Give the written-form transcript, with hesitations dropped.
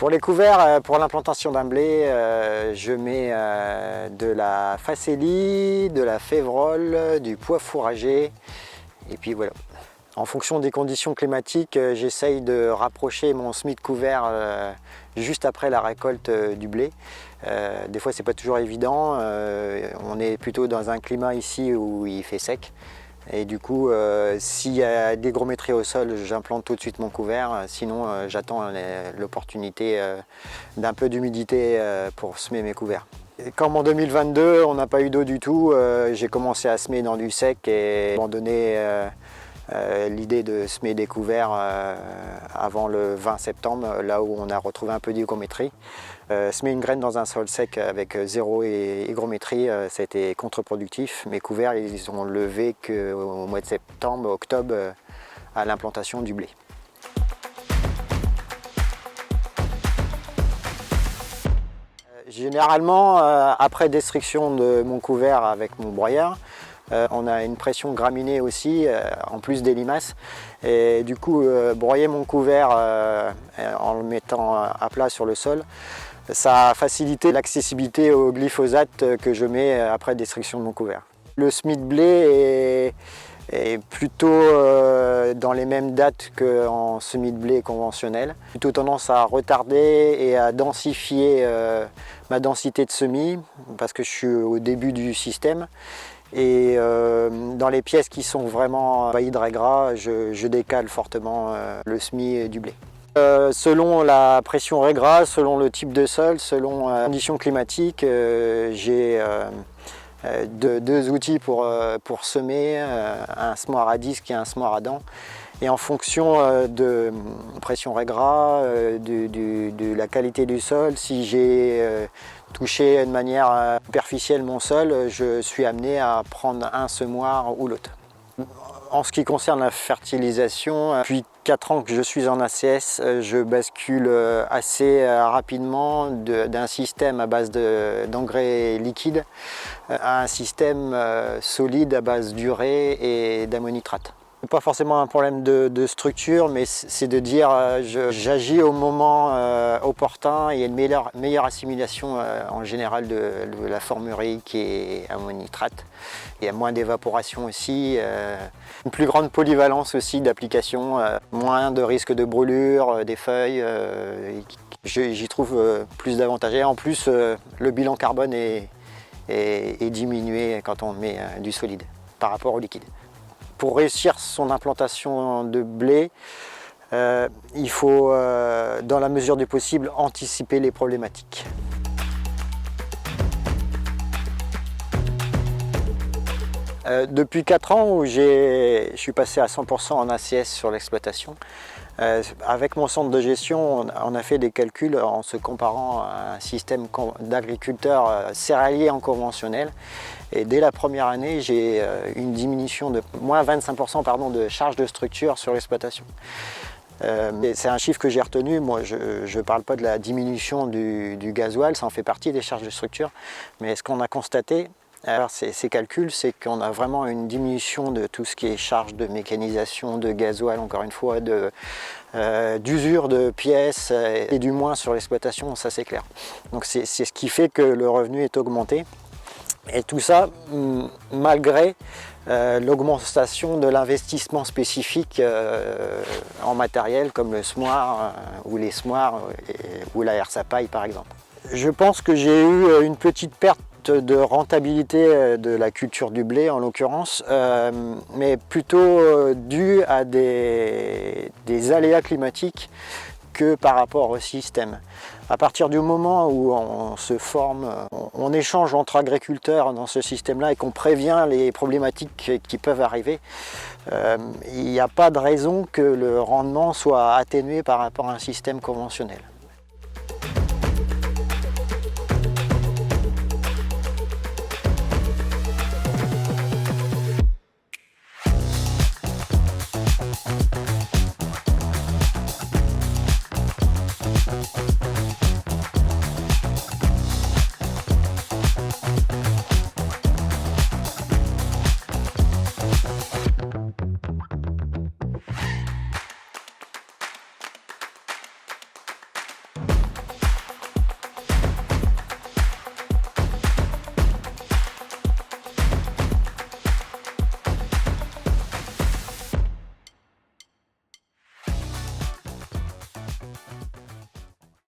Pour les couverts, pour l'implantation d'un blé, je mets de la facélie, de la févrole, du pois fourragé et puis voilà. En fonction des conditions climatiques, j'essaye de rapprocher mon semis de couvert juste après la récolte du blé. Des fois c'est pas toujours évident, on est plutôt dans un climat ici où il fait sec. Et du coup, s'il y a des hygrométries au sol, j'implante tout de suite mon couvert. Sinon, j'attends l'opportunité d'un peu d'humidité pour semer mes couverts. Et comme en 2022, on n'a pas eu d'eau du tout, j'ai commencé à semer dans du sec et abandonné l'idée de semer des couverts avant le 20 septembre, là où on a retrouvé un peu d'hygrométrie. Semer une graine dans un sol sec avec zéro hygrométrie, ça a été contre-productif. Mes couverts, ils ont levé qu'au mois de septembre, octobre, à l'implantation du blé. Généralement, après destruction de mon couvert avec mon broyeur, on a une pression graminée aussi, en plus des limaces. Et du coup, broyer mon couvert en le mettant à plat sur le sol, ça a facilité l'accessibilité au glyphosate que je mets après destruction de mon couvert. Le semis de blé est plutôt dans les mêmes dates qu'en semis de blé conventionnel. Plutôt tendance à retarder et à densifier ma densité de semis parce que je suis au début du système. Et dans les pièces qui sont vraiment envahies de gras, je décale fortement le semis du blé. Selon la pression régras, selon le type de sol, selon les conditions climatiques, j'ai deux outils pour semer, un semoir à disque et un semoir à dents. Et en fonction de pression régras, de la qualité du sol, si j'ai touché de manière superficielle mon sol, je suis amené à prendre un semoir ou l'autre. En ce qui concerne la fertilisation, depuis 4 ans que je suis en ACS, je bascule assez rapidement d'un système à base d'engrais liquides à un système solide à base d'urée et d'ammonitrate. Pas forcément un problème de structure, mais c'est de dire j'agis au moment opportun. Il y a une meilleure assimilation en général de la forme urique et ammonitrate. Il y a moins d'évaporation aussi, une plus grande polyvalence aussi d'application, moins de risque de brûlure des feuilles. J'y trouve plus d'avantages. Et en plus, le bilan carbone est diminué quand on met du solide par rapport au liquide. Pour réussir son implantation de blé, il faut, dans la mesure du possible, anticiper les problématiques. Depuis 4 ans où je suis passé à 100% en ACS sur l'exploitation, avec mon centre de gestion, on a fait des calculs en se comparant à un système d'agriculteurs céréaliers en conventionnel. Et dès la première année, j'ai une diminution de moins 25% de charge de structure sur l'exploitation. C'est un chiffre que j'ai retenu. Moi, je ne parle pas de la diminution du gasoil, ça en fait partie des charges de structure. Mais ce qu'on a constaté, alors ces calculs, c'est qu'on a vraiment une diminution de tout ce qui est charge de mécanisation, de gasoil, encore une fois, d'usure de pièces, et du moins sur l'exploitation, ça c'est clair. Donc c'est ce qui fait que le revenu est augmenté. Et tout ça, malgré l'augmentation de l'investissement spécifique en matériel comme le semoir ou les semoirs ou la herse à paille par exemple. Je pense que j'ai eu une petite perte de rentabilité de la culture du blé en l'occurrence, mais plutôt due à des aléas climatiques que par rapport au système. À partir du moment où on se forme, on échange entre agriculteurs dans ce système-là et qu'on prévient les problématiques qui peuvent arriver, il n'y a pas de raison que le rendement soit atténué par rapport à un système conventionnel.